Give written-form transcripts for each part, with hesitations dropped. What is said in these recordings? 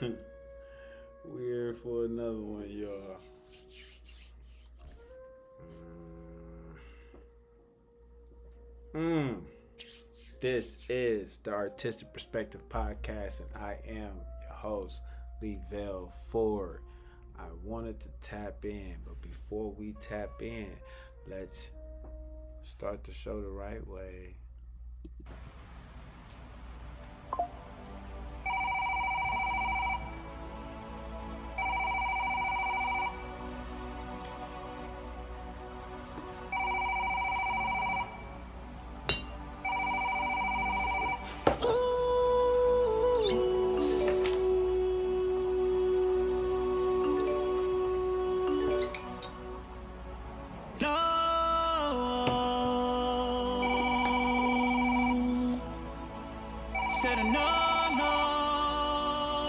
We're here for another one, y'all. Mm. This is the Artistic Perspective Podcast, and I am your host, Lee Vale Ford. I wanted to tap in, but before we tap in, let's start the show the right way.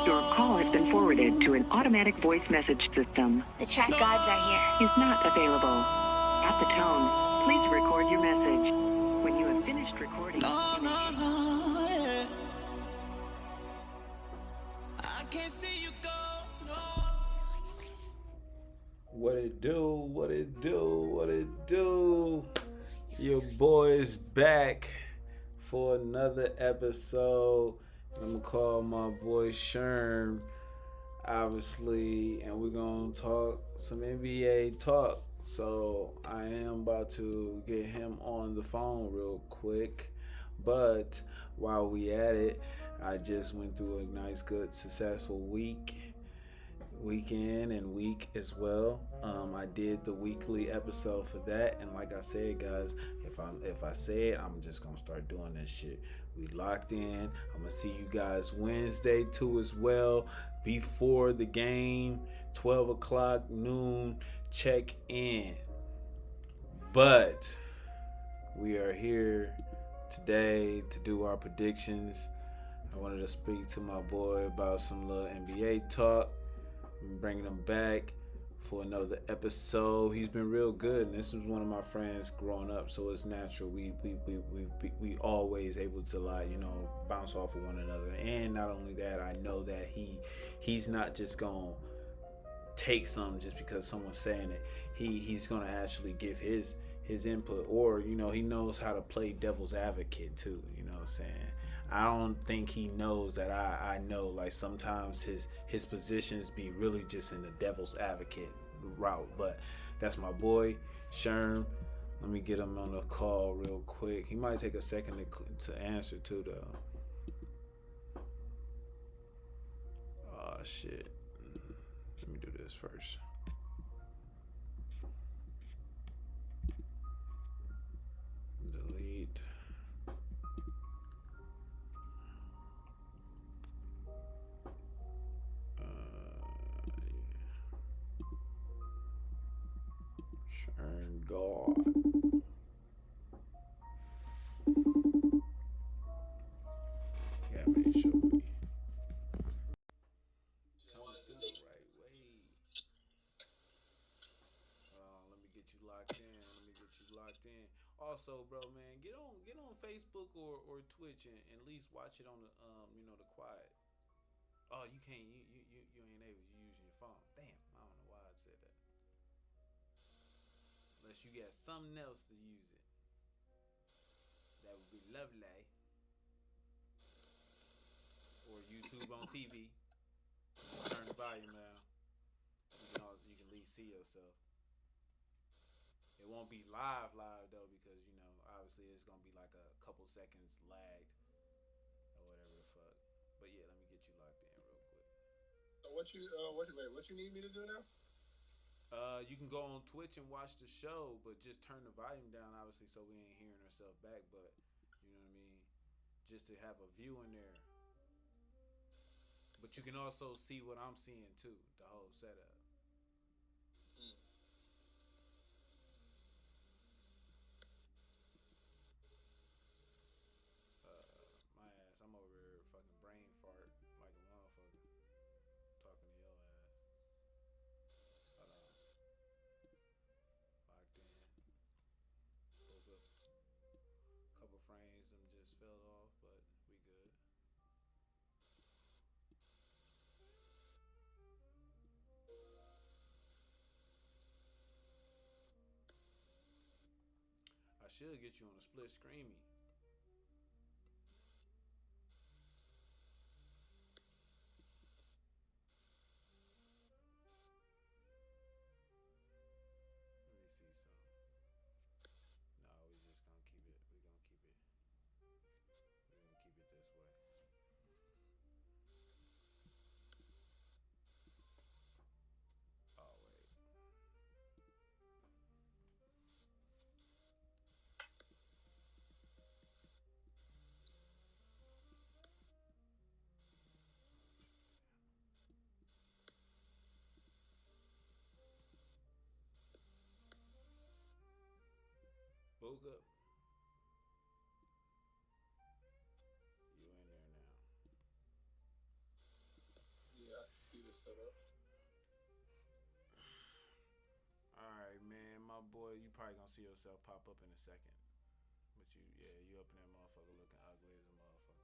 Your call has been forwarded to an automatic voice message system. The track gods are here. Is not available. At the tone, please record your message. When you have finished recording, you may I can't see you go. What it do? What it do? What it do? Your boy's back for another episode. I'm gonna call my boy Sherm, obviously, and we're gonna talk some NBA talk. So I am about to get him on the phone real quick. But while we at it, I just went through a nice, good, successful weekend and week as well. I did the weekly episode for that, and like I said, guys, if I say it, I'm just gonna start doing this shit. We locked in. I'm gonna see you guys Wednesday too as well, before the game, 12 o'clock noon. Check in. But we are here today to do our predictions. I wanted to speak to my boy about some little NBA talk. I'm bringing him back for another episode. He's been real good, and this is one of my friends growing up, so it's natural. We always able to, like, bounce off of one another. And not only that, I know that he's not just gonna take something just because someone's saying it. He's gonna actually give his input, or he knows how to play devil's advocate too. You know what I'm saying? I don't think he knows that I know, like, sometimes his positions be really just in the devil's advocate route. But that's my boy Sherm. Let me get him on the call real quick. He might take a second to answer too, though. Oh shit. Let me do this first. Delete. Turn God. Yeah, make sure we coming through the right way. Let me get you locked in. Also, bro, man, get on Facebook or Twitch and at least watch it on the the quiet. Oh, you can't. You ain't able to use your phone. Damn, I don't know why I said that. Unless you got something else to use it. That would be lovely. Or YouTube on TV. Just turn the volume down. You can at least see yourself. It won't be live though, because obviously it's gonna be like a couple seconds lagged or whatever the fuck. But yeah, let me get you locked in real quick. So what you need me to do now? You can go on Twitch and watch the show, but just turn the volume down, obviously, so we ain't hearing ourselves back. But you know what I mean, just to have a view in there. But you can also see what I'm seeing too, the whole setup. My ass, I'm over here fucking brain fart like a motherfucker talking to your ass. Hold on. Locked in. Spoke up. Couple frames them just fell off, but we good. should get you on a split screamy. Let me see something. No, we just gonna keep it. We're gonna keep it. We're gonna keep it this way. Oh wait. Boog up. You in there now? Yeah, I can see the setup. All right, man. My boy, you probably gonna see yourself pop up in a second. But you up in that motherfucker looking ugly as a motherfucker.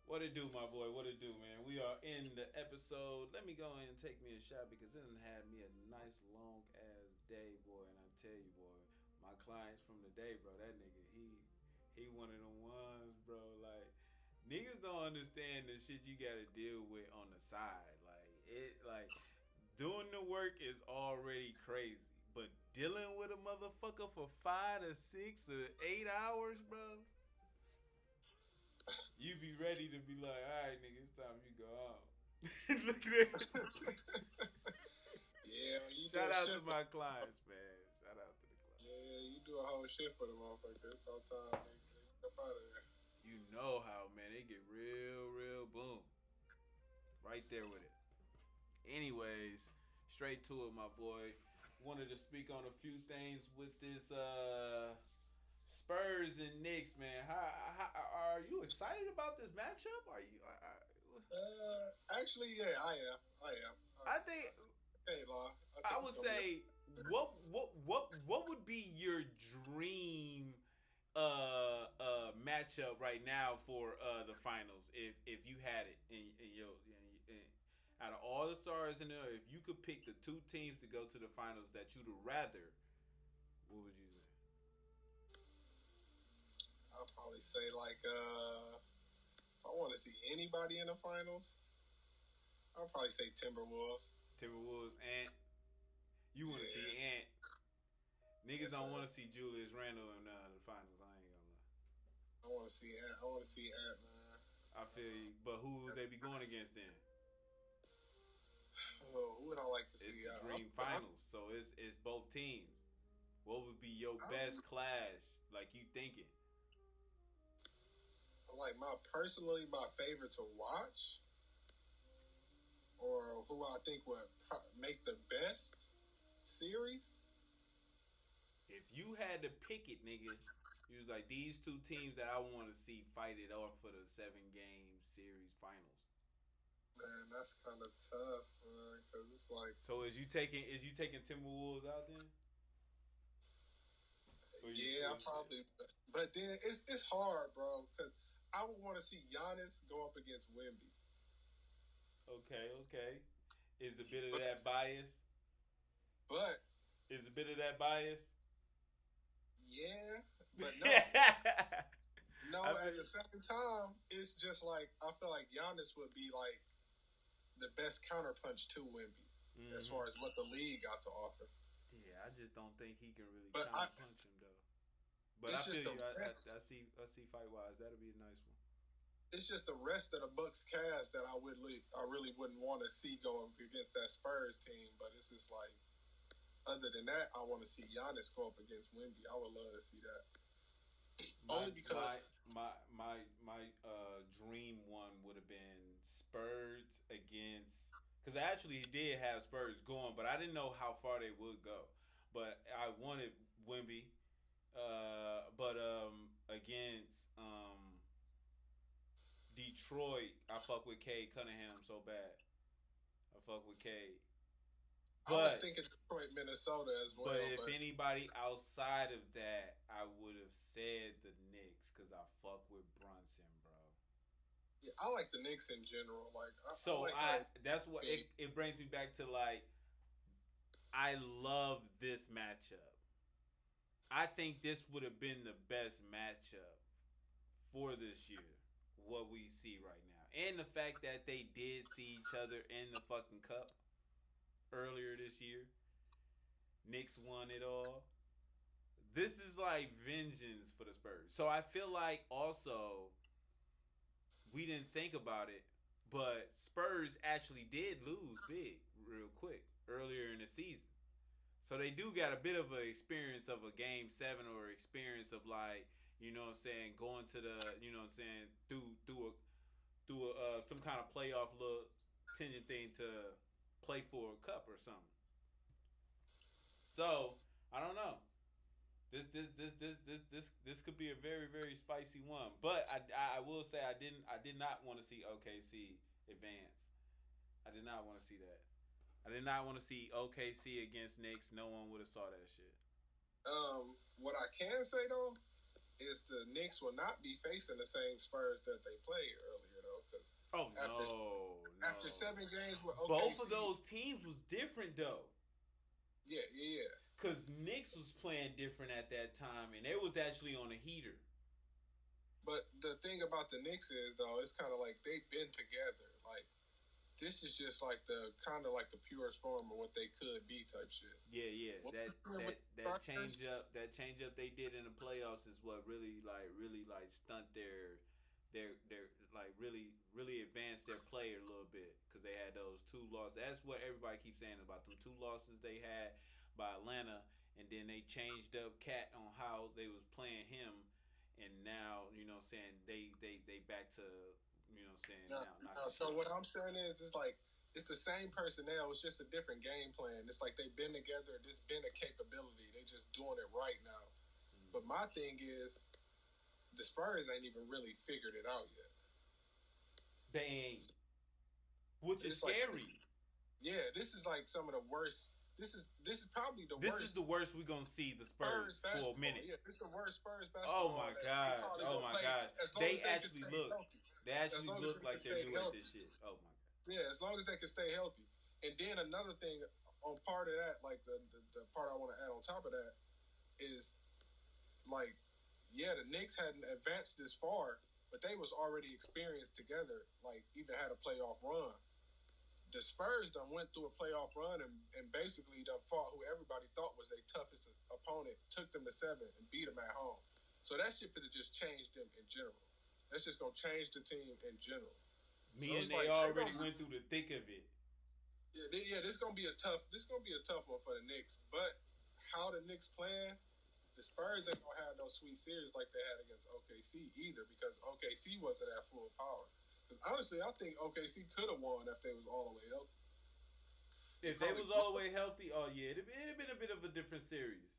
What it do, my boy? What it do, man? We are in the episode. Let me go ahead and take me a shot because it done had me a nice long ass day, boy. And I tell you, boy, my clients from the day, bro, that nigga, he one of them ones, bro. Like, niggas don't understand the shit you gotta deal with on the side. Like doing the work is already crazy. But dealing with a motherfucker for 5 to 6 or 8 hours, bro. You be ready to be like, all right, nigga, it's time you go home. Look at that. Yeah, you Shout do a out shift. to my clients, man. Shout out to the clients. Yeah, you do a whole shift for the motherfucker. It's about time they get up out of there. You know how, man, they get real boom. Right there with it. Anyways, straight to it, my boy. Wanted to speak on a few things with this Spurs and Knicks, man. How are you excited about this matchup? Are you? Actually, yeah, I am. I think Hey, Law. I would say what would be your dream matchup right now for the finals if you had it in out of all the stars in there, if you could pick the two teams to go to the finals that you'd rather, what would you say? I'll probably say if I want to see anybody in the finals, I'll probably say Timberwolves. Timberwolves, Ant. You want to see Ant? Niggas Yes, don't sir. want to see Julius Randle in the finals. I ain't gonna lie. I want to see Ant. I want to see Ant, man. I feel you, but who would they be going against then? Oh, who would I like to It's see? the dream finals, so it's both teams. What would be your best clash? Like you thinking? Like my favorite to watch, or who I think would make the best series. If you had to pick it, nigga, you was like these two teams that I want to see fight it off for the 7-game series finals. Man, that's kind of tough, man, because it's like. So is you taking Timberwolves out then? Yeah, I probably. But then it's hard, bro, because I would want to see Giannis go up against Wemby. Okay. Is a bit of that bias? But Is a bit of that bias? yeah, but no, at the same time, it's just like I feel like Giannis would be like the best counterpunch to Wemby as far as what the league got to offer. Yeah, I just don't think he can really But counterpunch him though. But I it's just feel the you. rest. I see fight wise. That'll be a nice one. It's just the rest of the Bucks cast that I really wouldn't want to see go up against that Spurs team. But it's just like, other than that, I want to see Giannis go up against Wemby. I would love to see that. Only because my dream one would have been Spurs against, because I actually did have Spurs going, but I didn't know how far they would go. But I wanted Wemby, but against Detroit, I fuck with Cade Cunningham so bad. I fuck with Cade. I was thinking Detroit, Minnesota as well. But if anybody outside of that, I would have said the Knicks because I fuck with Brunson, bro. Yeah, I like the Knicks in general. That's what it brings me back to. Like, I love this matchup. I think this would have been the best matchup for this year. What we see right now, and the fact that they did see each other in the fucking cup earlier this year. Knicks won it all. This is like vengeance for the Spurs. So I feel like also we didn't think about it, but Spurs actually did lose big real quick earlier in the season. So they do got a bit of an experience of a game 7 or experience of like, you know what I'm saying, going to the, you know what I'm saying, through some kind of playoff little tension thing to play for a cup or something. So, I don't know. This could be a very very spicy one. But I will say I did not want to see OKC advance. I did not want to see that. I did not want to see OKC against Knicks. No one would have saw that shit. What I can say though is the Knicks will not be facing the same Spurs that they played earlier though, because after 7 games with OKC, both of those teams was different though. Yeah. Cause Knicks was playing different at that time, and it was actually on a heater. But the thing about the Knicks is though, it's kind of like they've been together. Like this is just like the kind of like the purest form of what they could be type shit. Yeah. That change up they did in the playoffs is what really stunt their like really advanced their play a little bit, because they had those 2 losses. That's what everybody keeps saying about them 2 losses they had by Atlanta, and then they changed up Cat on how they was playing him, and now you know what I'm saying they back to, you know what I'm saying now. So what I'm saying is it's like it's the same personnel, it's just a different game plan. It's like they've been together, there's been a capability, they just doing it right now. But my thing is the Spurs ain't even really figured it out yet. They ain't, which is scary. This is like some of the worst. This is probably the worst. This is the worst we're gonna see the Spurs for a minute. Yeah, this is the worst Spurs basketball. Oh my god! They actually look like they're doing this shit. Oh my god! Yeah, as long as they can stay healthy. And then another thing on part of that, like the part I want to add on top of that is like, yeah, the Knicks hadn't advanced this far, but they was already experienced together. Like even had a playoff run. The Spurs done went through a playoff run and basically done fought who everybody thought was their toughest opponent, took them to 7 and beat them at home. So that shit finna just change them in general. That's just gonna change the team in general. They already went through the thick of it. Yeah, this gonna be a tough one for the Knicks. But how the Knicks playing, the Spurs ain't gonna have no sweet series like they had against OKC either, because OKC wasn't at full power. Honestly, I think OKC could have won if they was all the way healthy. If they was all the way healthy, oh yeah, it'd been a bit of a different series.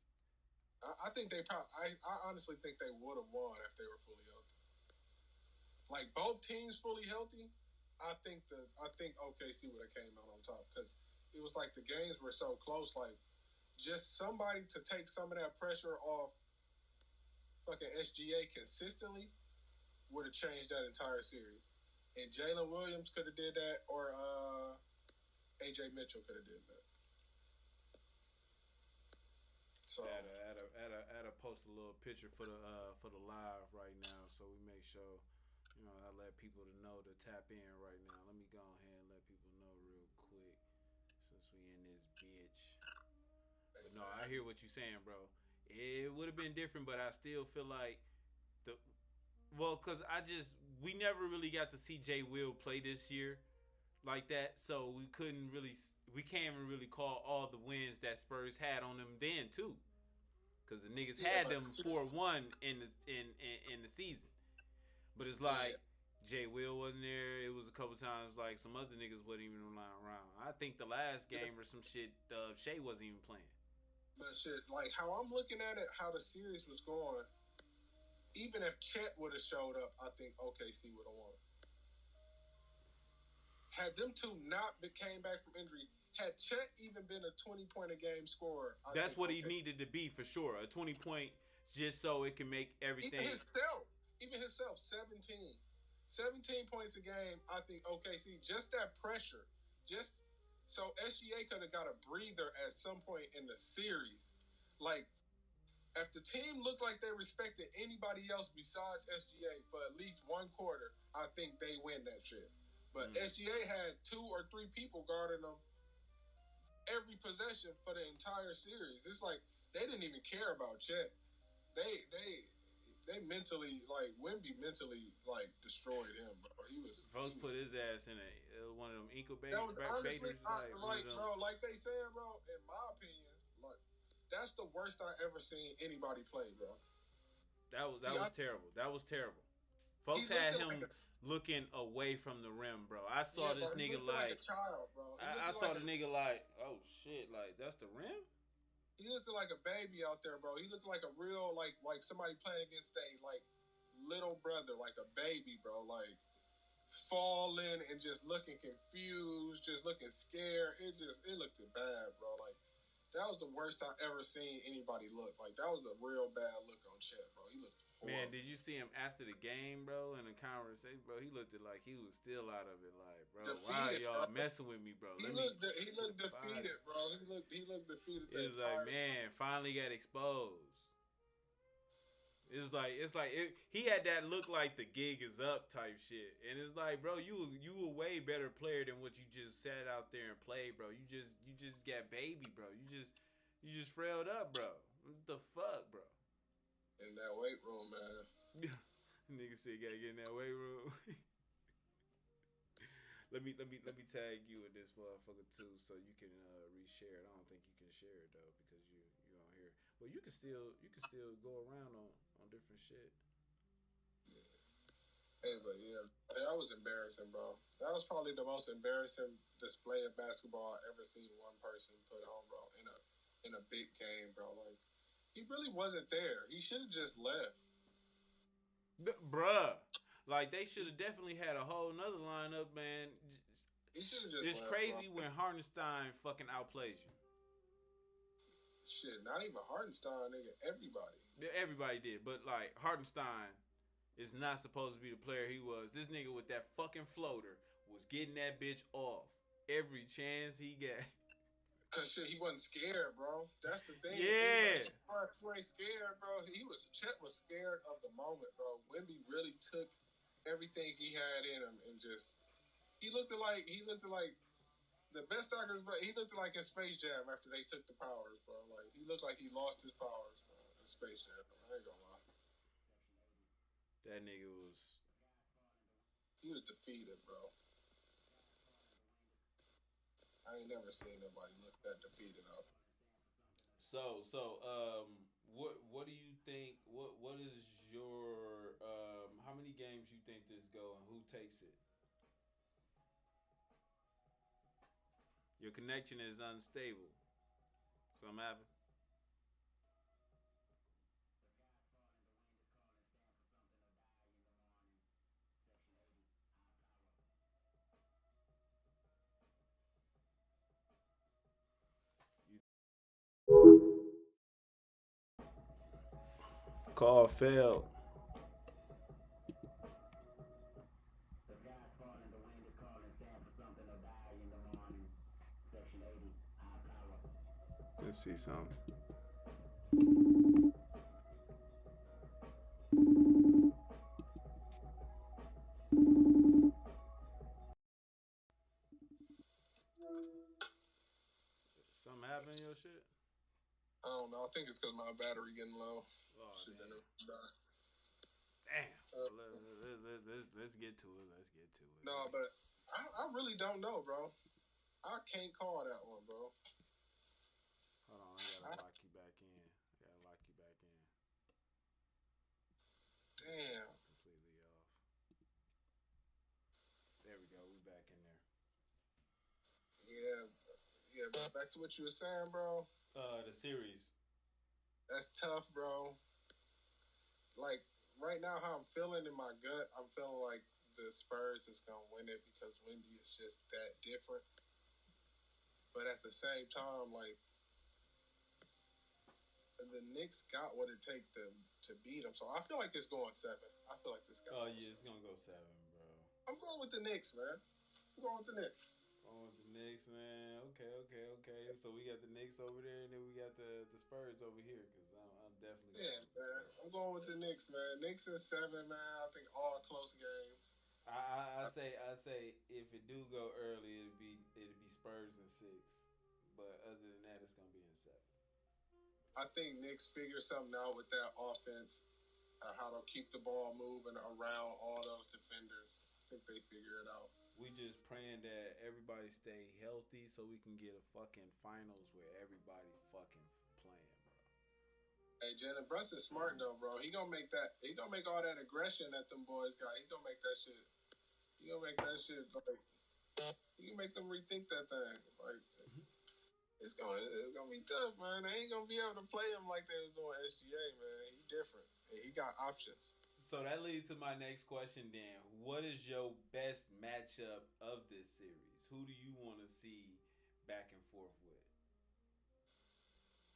I think they probably. I honestly think they would have won if they were fully healthy. Like both teams fully healthy, I think OKC would have came out on top, because it was like the games were so close. Like just somebody to take some of that pressure off fucking SGA consistently would have changed that entire series. And Jalen Williams could have did that, or AJ Mitchell could have did that. So I had to post a little picture for the live right now, so we make sure, you know, I let people to know to tap in right now. Let me go ahead and let people know real quick, since we in this bitch. But no, I hear what you're saying, bro. It would have been different, but I still feel like because we never really got to see Jay Will play this year like that, so we can't even really call all the wins that Spurs had on them then too, because the niggas had them 4-1 in the season. But it's like Jay Will wasn't there. It was a couple times like some other niggas wasn't even around. I think the last game or some shit, Shea wasn't even playing. But shit, like how I'm looking at it, how the series was going. Even if Chet would have showed up, I think OKC would have won. Had them two not came back from injury, had Chet even been a 20-point-a-game scorer, that's what he needed to be for sure. A 20-point, just so it can make everything. Even himself, 17 points a game. I think OKC, just that pressure, just so SGA could have got a breather at some point in the series, like. If the team looked like they respected anybody else besides SGA for at least one quarter, I think they win that shit. But SGA had 2 or 3 people guarding them every possession for the entire series. It's like they didn't even care about Chet. They mentally, like, Wemby mentally, like, destroyed him, bro. Folks put his ass in one of them incubators. That was honestly, like bro, like they said, bro, in my opinion, like, that's the worst I ever seen anybody play, bro. That was terrible. That was terrible. Folks had him looking away from the rim, bro. I saw this nigga like a child, bro. I saw the nigga like, oh shit, like that's the rim? He looked like a baby out there, bro. He looked like a real like somebody playing against a like little brother, like a baby, bro. Like falling and just looking confused, just looking scared. It looked bad, bro. Like that was the worst I ever seen anybody look. Like that was a real bad look on Chet, bro. He looked horrible. Man, did you see him after the game, bro? In the conversation, bro, he looked like he was still out of it. Like, bro, why are y'all messing with me, bro? He looked defeated, bro. He looked defeated. It was like, man, finally got exposed. It's like he had that look like the gig is up type shit, and it's like, bro, you a way better player than what you just sat out there and played, bro. You just got baby, bro. You just frailed up, bro. What the fuck, bro? In that weight room, man. Nigga said gotta get in that weight room. let me tag you in this motherfucker too, so you can reshare it. I don't think you can share it though because you on here. Well, you can still go around on different shit. Yeah. Hey, but yeah, that was embarrassing, bro. That was probably the most embarrassing display of basketball I ever seen one person put on, bro. In a big game, bro. Like he really wasn't there. He should have just left. Bruh. Like, they should have definitely had a whole nother lineup, man. He should have just It's left, crazy bro. when Hartenstein fucking outplays you. Shit, not even Hartenstein, nigga. Everybody. Everybody did. But, like, Hartenstein is not supposed to be the player he was. This nigga with that fucking floater was getting that bitch off every chance he got. Cause shit, he wasn't scared, bro. That's the thing. Yeah. He ain't scared, bro. Chet was scared of the moment, bro. Wemby really took everything he had in him and just he looked like the best actors, bro. He looked like in Space Jam after they took the powers, bro. Like he looked like he lost his powers, bro, in Space Jam. I ain't gonna lie. That nigga he was defeated, bro. I ain't never seen nobody look that defeated up. What do you think? What is your how many games you think this go and who takes it? Your connection is unstable. Something happened? Call failed. Let's see something. Something happened in your shit? I don't know. I think it's because my battery getting low. Oh, shit, damn. Let's get to it. No, but I really don't know, bro. I can't call that one, bro. Hold on, I gotta lock you back in. Damn. Completely off. There we go. We back in there. Yeah, bro. Back to what you were saying, bro. The series. That's tough, bro. Like, right now, how I'm feeling in my gut, I'm feeling like the Spurs is going to win it because Wemby is just that different. But at the same time, like, the Knicks got what it takes to beat them. So I feel like it's going 7. I feel like this guy. Oh, yeah, it's going to go 7, bro. I'm going with the Knicks, man. I'm going with the Knicks. Going with the Knicks, man. Okay. So we got the Knicks over there, and then we got the Spurs over here, because I'm definitely Yeah, going with the man. Spurs. I'm going with the Knicks, man. Knicks in 7, man. I think all close games. I say if it do go early, it'd be Spurs in 6. But other than that, it's gonna be in 7. I think Knicks figure something out with that offense, how to keep the ball moving around all those defenders. I think they figure it out. We just praying that everybody stay healthy so we can get a fucking finals where everybody fucking playing, bro. Hey, Jalen Brunson's smart though, bro. He gonna make that. He gonna make all that aggression that them boys got. He gonna make that shit. He gonna make that shit like. He can make them rethink that thing. Like it's gonna be tough, man. They ain't gonna be able to play him like they was doing SGA, man. He different. And he got options. So that leads to my next question then. What is your best matchup of this series? Who do you want to see back and forth with?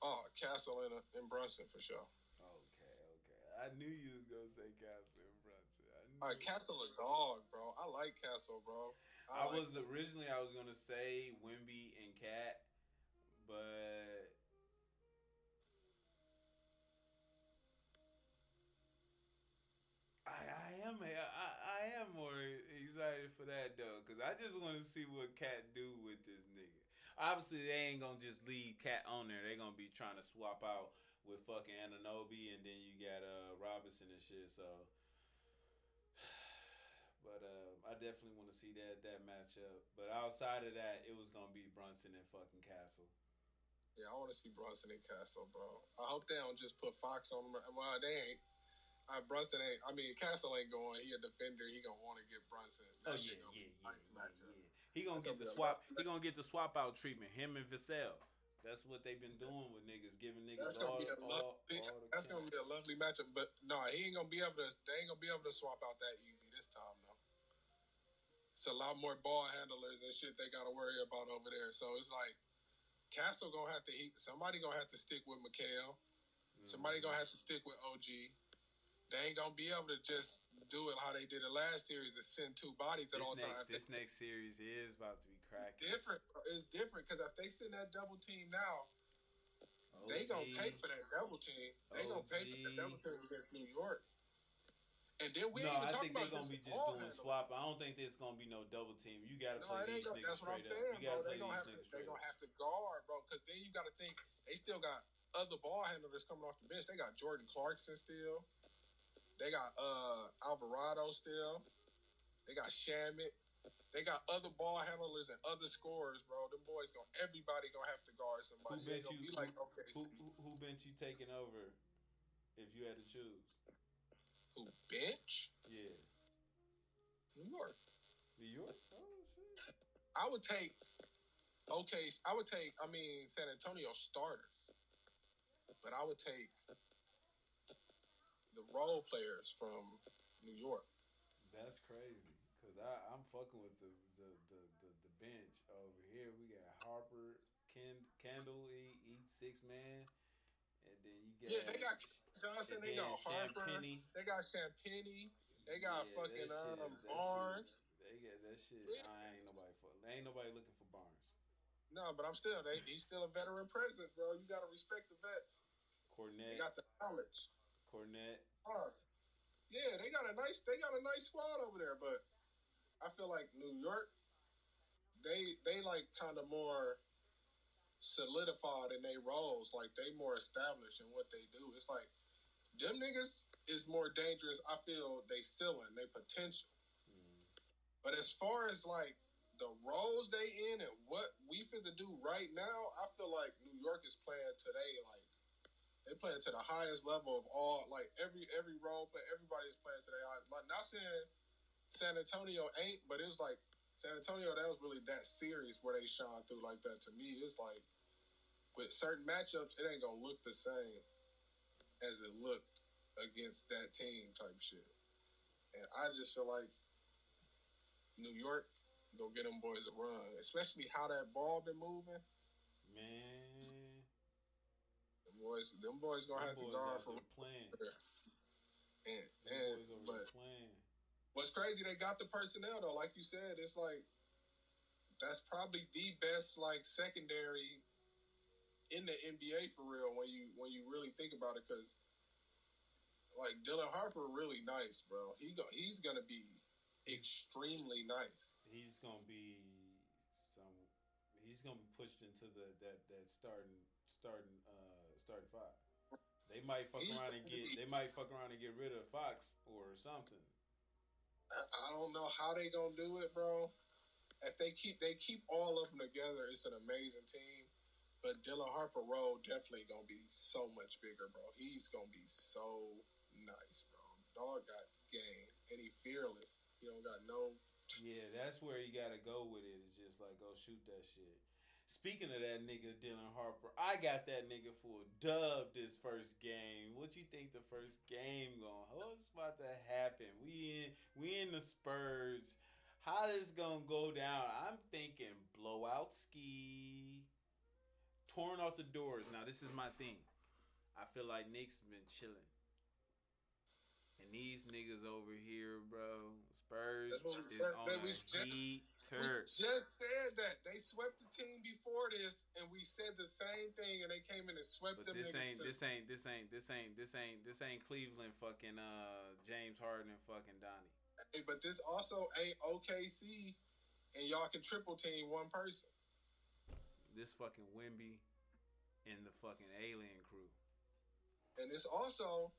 Oh, Castle and Brunson for sure. Okay. I knew you was gonna say Castle and Brunson. Castle a dog, bro. I like Castle, bro. I was gonna say Wemby and Cat, but I am more excited for that though, cause I just want to see what Cat do with this nigga. Obviously, they ain't gonna just leave Cat on there. They gonna be trying to swap out with fucking Anunoby, and then you got Robinson and shit. So, but I definitely want to see that matchup. But outside of that, it was gonna be Brunson and fucking Castle. Yeah, I want to see Brunson and Castle, bro. I hope they don't just put Fox on them. Well, they ain't. Brunson ain't. I mean, Castle ain't going. He a defender. He gonna want to get Brunson. That shit gonna be a nice matchup. He gonna get the swap. He gonna get the swap out treatment. Him and Vassell. That's what they've been doing with niggas, giving niggas all the. That's gonna be a lovely matchup. But no, he ain't gonna be able to. They ain't gonna be able to swap out that easy this time, though. It's a lot more ball handlers and shit they gotta worry about over there. So it's like Castle gonna have to. Somebody gonna have to stick with Mikhail. Somebody gonna have to stick with OG. They ain't gonna be able to just do it how they did it last series and send two bodies at all times. This next series is about to be cracking. It's different because if they send that double team now, they gonna pay for that double team. They gonna pay for that double team against New York. And then we ain't even talking about this. I think they're gonna be just doing swap. I don't think there's gonna be no double team. You gotta play these niggas. That's what I'm saying, bro. They gonna have to guard, bro. Because then you gotta think they still got other ball handlers coming off the bench. They got Jordan Clarkson still. They got Alvarado still. They got Shamit. They got other ball handlers and other scorers, bro. Them boys everybody gonna have to guard somebody. Who bench you taking over if you had to choose? Who bench? Yeah. New York. New York? Oh shit. I would take San Antonio starters. But I would take the role players from New York. That's crazy. Cause I'm fucking with the bench over here. We got Harper, Kendall, eat 6 man, and then you get they got Johnson. They got Harper. Champagny. They got Champagny. They got fucking Barnes. They got that shit. Yeah. Ain't nobody looking for Barnes. No, but he's still a veteran presence, bro. You gotta respect the vets. Cornette. They got the knowledge. Cornette. Yeah, they got a nice squad over there, but I feel like New York, they like kind of more solidified in their roles, like they more established in what they do. It's like them niggas is more dangerous. I feel they ceiling, they potential. But as far as like the roles they in and what we finna do right now, I feel like New York is playing today like they playing to the highest level of all. Like every role, but everybody's playing today. Like not saying San Antonio ain't, but it was like San Antonio. That was really that series where they shone through like that. To me, it's like with certain matchups, it ain't gonna look the same as it looked against that team type shit. And I just feel like New York gonna get them boys a run, especially how that ball been moving. Man, them boys gonna have to guard for playing. But what's crazy, they got the personnel though. Like you said, it's like that's probably the best like secondary in the NBA for real when you really think about it. Because Like Dylan Harper, really nice, bro. He's gonna be extremely nice. He's gonna be some. He's gonna be pushed into that starting five. They might fuck He's around gonna and get. be, They might fuck around and get rid of Fox or something. I don't know how they gonna do it, bro. If they keep all of them together, it's an amazing team. But Dylan Harper role definitely gonna be so much bigger, bro. He's gonna be so nice, bro. Dog got game and he fearless. He don't got no. Yeah, that's where you gotta go with it. It's just like go shoot that shit. Speaking of that nigga Dylan Harper, I got that nigga for a dub this first game. What you think the first game going? What's about to happen? We in the Spurs. How this gonna go down? I'm thinking blowout ski. Torn off the doors. Now this is my thing. I feel like Knicks been chilling. And these niggas over here, bro, Spurs is on a heater. We just said that. They swept the team before this, and we said the same thing, and they came in and swept But them niggas too. this ain't Cleveland fucking James Harden and fucking Donnie. Hey, but this also ain't OKC, and y'all can triple team one person. This fucking Wemby and the fucking alien crew. And it's also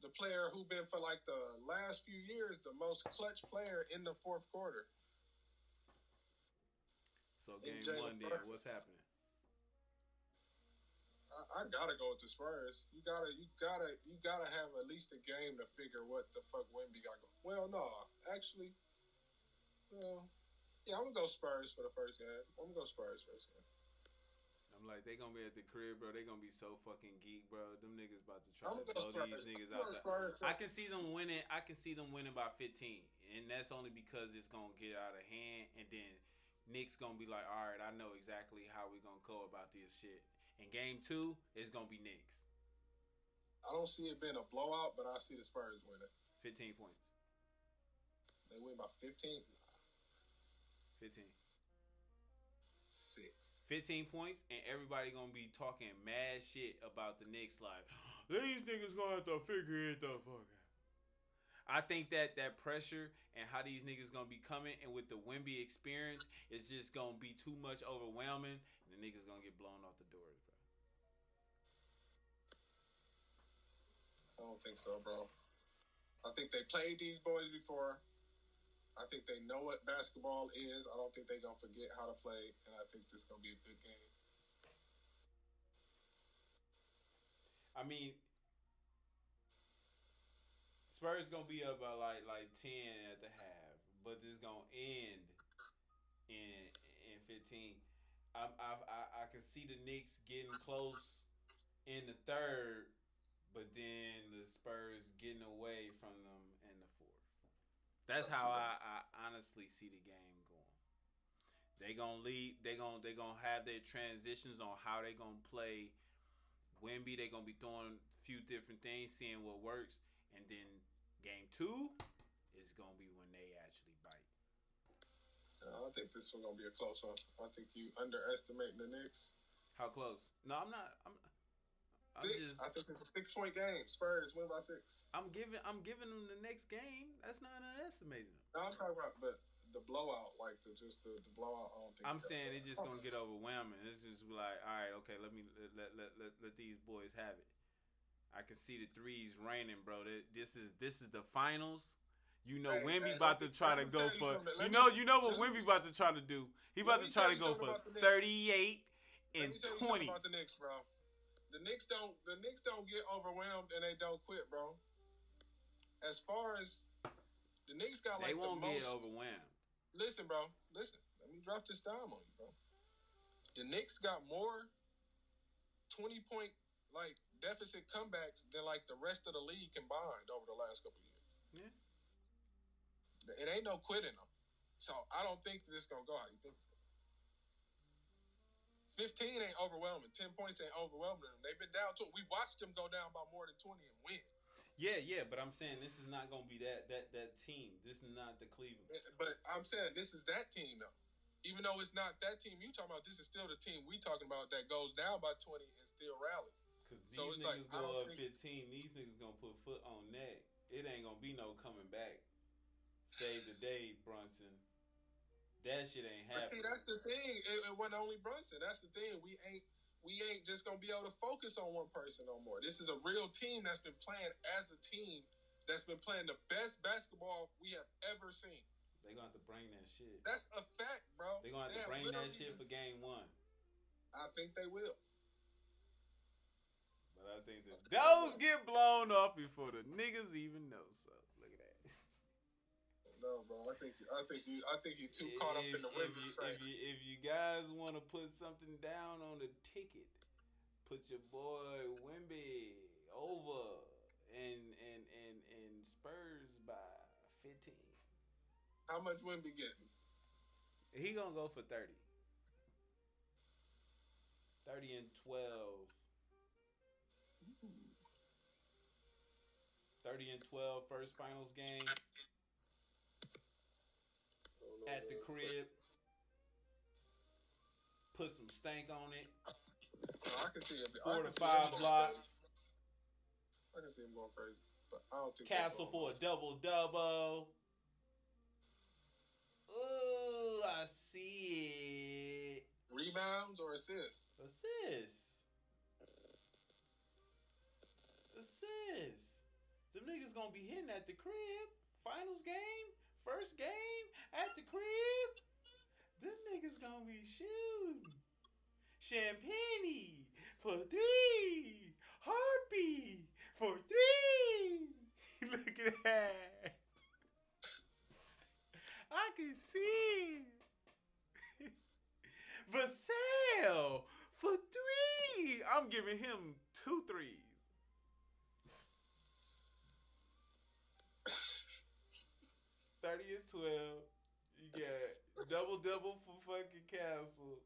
the player who been for like the last few years the most clutch player in the fourth quarter. So game one, then what's happening? I gotta go with the Spurs. You gotta have at least a game to figure what the fuck Wemby got going. Well, no, actually, well, yeah, I'm gonna go Spurs for the first game. I'm gonna go Spurs first game. I'm like, they gonna be at the crib, bro. They gonna be so fucking geek, bro. Them niggas about to try to blow these niggas out. I can see them winning. I can see them winning by 15, and that's only because it's gonna get out of hand, and then Knicks gonna be like, all right, I know exactly how we gonna go about this shit. In game 2, it's gonna be Knicks. I don't see it being a blowout, but I see the Spurs winning. 15 points. They win by 15. 15. 6. 15 points, and everybody gonna be talking mad shit about the Knicks. Like, these niggas gonna have to figure it the fuck out. I think that pressure and how these niggas gonna be coming, and with the Wemby experience, it's just gonna be too much overwhelming, and the niggas gonna get blown off the doors, bro. I don't think so, bro. I think they played these boys before. I think they know what basketball is. I don't think they're going to forget how to play, and I think this is going to be a good game. I mean, Spurs going to be up by like 10 at the half, but it's going to end in 15. I can see the Knicks getting close in the third, but then the Spurs getting away from them in the fourth. That's how I honestly see the game going. They gonna lead. They gonna have their transitions on how they gonna play Wemby. They gonna be throwing a few different things, seeing what works, and then game 2 is gonna be when they actually bite. I don't think this one's gonna be a close one. I think you underestimating the Knicks. How close? No, I'm not. I'm 6. I think it's a 6-point game. Spurs win by 6. I'm giving them the next game. That's not underestimating them. No, I'm talking about the blowout, like the blowout. I don't think. I'm saying it's just gonna get overwhelming. It's just like, all right, okay, let these boys have it. I can see the threes raining, bro. This is the finals. You know, Wemby about to try to go for. You know what Wemby about to try to do. He about to try to go for 38 and 20. Let me tell you something about the Knicks, bro. The Knicks don't get overwhelmed and they don't quit, bro. As far as the Knicks got like they won't the most get overwhelmed. Listen, bro. Listen. Let me drop this down on you, bro. The Knicks got more 20-point like deficit comebacks than like the rest of the league combined over the last couple of years. Yeah. It ain't no quitting them. So I don't think this is gonna go how you think. 15 ain't overwhelming. 10 points ain't overwhelming them. They've been down to. We watched them go down by more than 20 and win. Yeah, but I'm saying this is not gonna be that team. This is not the Cleveland. But I'm saying this is that team though. Even though it's not that team you talking about, this is still the team we talking about that goes down by 20 and still rallies. Cause So these it's like niggas I don't go up think. 15. These niggas gonna put foot on neck. It ain't gonna be no coming back. Save the day, Brunson. That shit ain't But see, happening. that's the thing. It wasn't only Brunson. That's the thing. We ain't just gonna be able to focus on one person no more. This is a real team that's been playing as a team that's been playing the best basketball we have ever seen. They gonna have to bring that shit. That's a fact, bro. They gonna have to bring that shit for game 1. I think they will. But I think the those get blown off before the niggas even know. So look at that. No, bro. I think you too caught up in the Wizards train. If you guys want to put something down on the ticket, put your boy Wemby over and Spurs by 15. How much Wemby getting? He gonna go for 30. 30 and 12. 30 and 12 first finals game at the crib. Put some stank on it. I can see it. 4 to 5 blocks. I can see him going crazy, but I don't think Castle for a double. Ooh, I see it. Rebounds or assists? Assists. Them niggas gonna be hitting at the crib. Finals game, first game at the crib. Them niggas gonna be shooting. Champagne for 3. Heartbeat for 3. Look at that. I can see it. Vassell for 3. I'm giving him 2 threes. (30 and 12). You got double for fucking Castle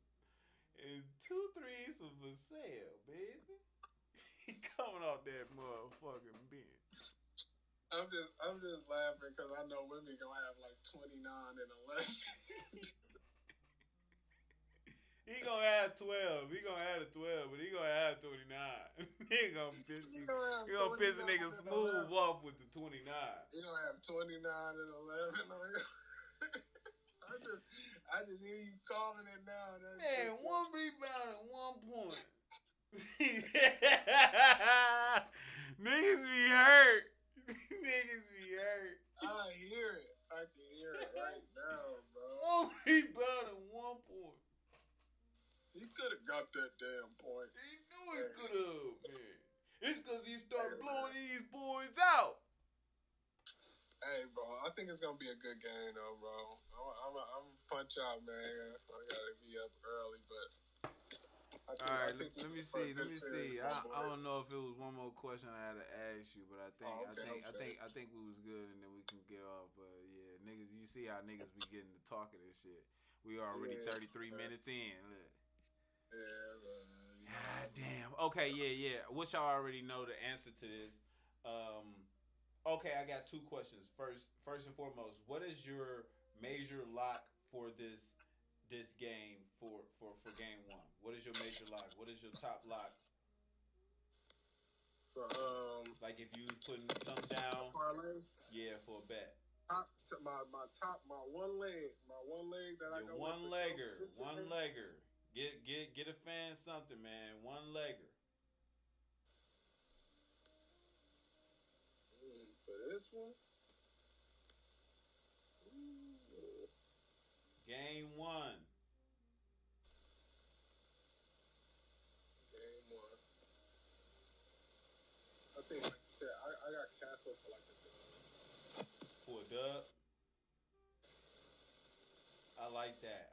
and 2 threes for Vassell, baby. He coming off that motherfucking bench. I'm just laughing because I know Wemby gonna have like 29 and 11. He gonna have 12. He gonna have a 12, but he gonna have 29. He gonna piss a nigga smooth off with the 29. He gonna have 29 and 11 on you. I just hear you calling it now. Man, 1 rebound and 1 point. Niggas be hurt. Niggas be hurt. I hear it. I can hear it right now, bro. 1 rebound and 1 point. He could have got that damn point. He knew he could have, man. It's because he started blowing these boys out. Hey, bro, I think it's gonna be a good game, though, bro. I'm punch out, man. I gotta be up early, but I think let me see. I don't know if it was one more question I had to ask you, but I think we was good, and then we can get off. But yeah, niggas, you see how niggas be getting to talking this shit. We already 33 minutes in. Look. Yeah, man. God damn. Okay, yeah. Which y'all already know the answer to this. Okay, I got 2 questions. First and foremost, what is your major lock for this game for game 1? What is your major lock? What is your top lock? For like if you was putting something down, parlay? Yeah, for a bet. My one leg that I got. One legger. Get a fan something, man. One legger. For this one? Game 1. Game 1. I think, like you said, I got Castle for like a dub. For a dub? I like that.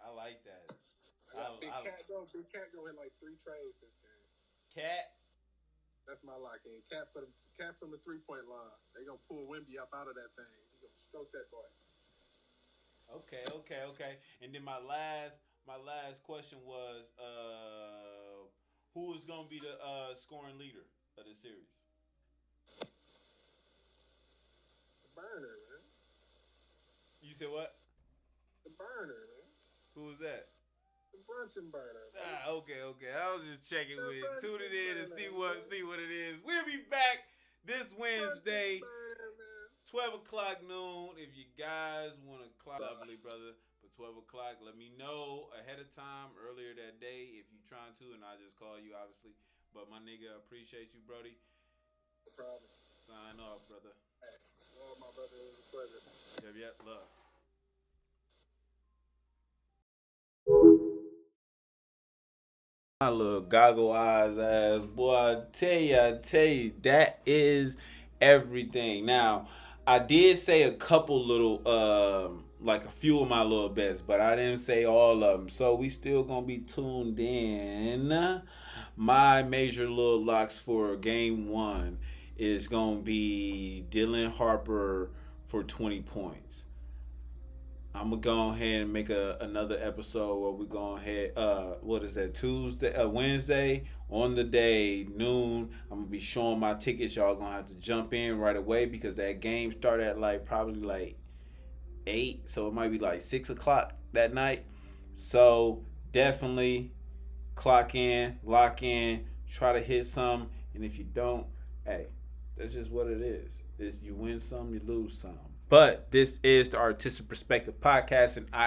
Big Cat gonna hit like 3 trays this game. Cat? That's my lock in. Cat from the 3-point line. They gonna pull Wemby up out of that thing. He gonna stroke that boy. Okay. And then my last question was, who is gonna be the scoring leader of the series? The burner, man. You said what? The burner, man. Who was that? The Bunsen burner. Okay. I was just checking with it. Bunsen Tuning in to burner, see what it is. We'll be back this Wednesday, Bunsen burner, man. 12 o'clock noon. If you guys want to clock, lovely brother, for 12 o'clock, let me know ahead of time, earlier that day, if you're trying to, and I'll just call you, obviously. But my nigga, appreciate you, Brody. No problem. Sign off, brother. Hey, well, my brother, it was a pleasure. Yep, love. My little goggle eyes ass boy, I tell you, that is everything. Now, I did say a couple little, like a few of my little bets, but I didn't say all of them. So we still gonna be tuned in. My major little locks for game one is gonna be Dylan Harper for 20 points. I'm gonna go ahead and make another episode where we go ahead. What is that? Wednesday on the day noon. I'm gonna be showing my tickets. Y'all gonna have to jump in right away because that game start at probably 8, so it might be 6 o'clock that night. So definitely clock in, lock in, try to hit some, and if you don't, hey, that's just what it is. You win some, you lose some. But this is the Artistic Perspective Podcast, and I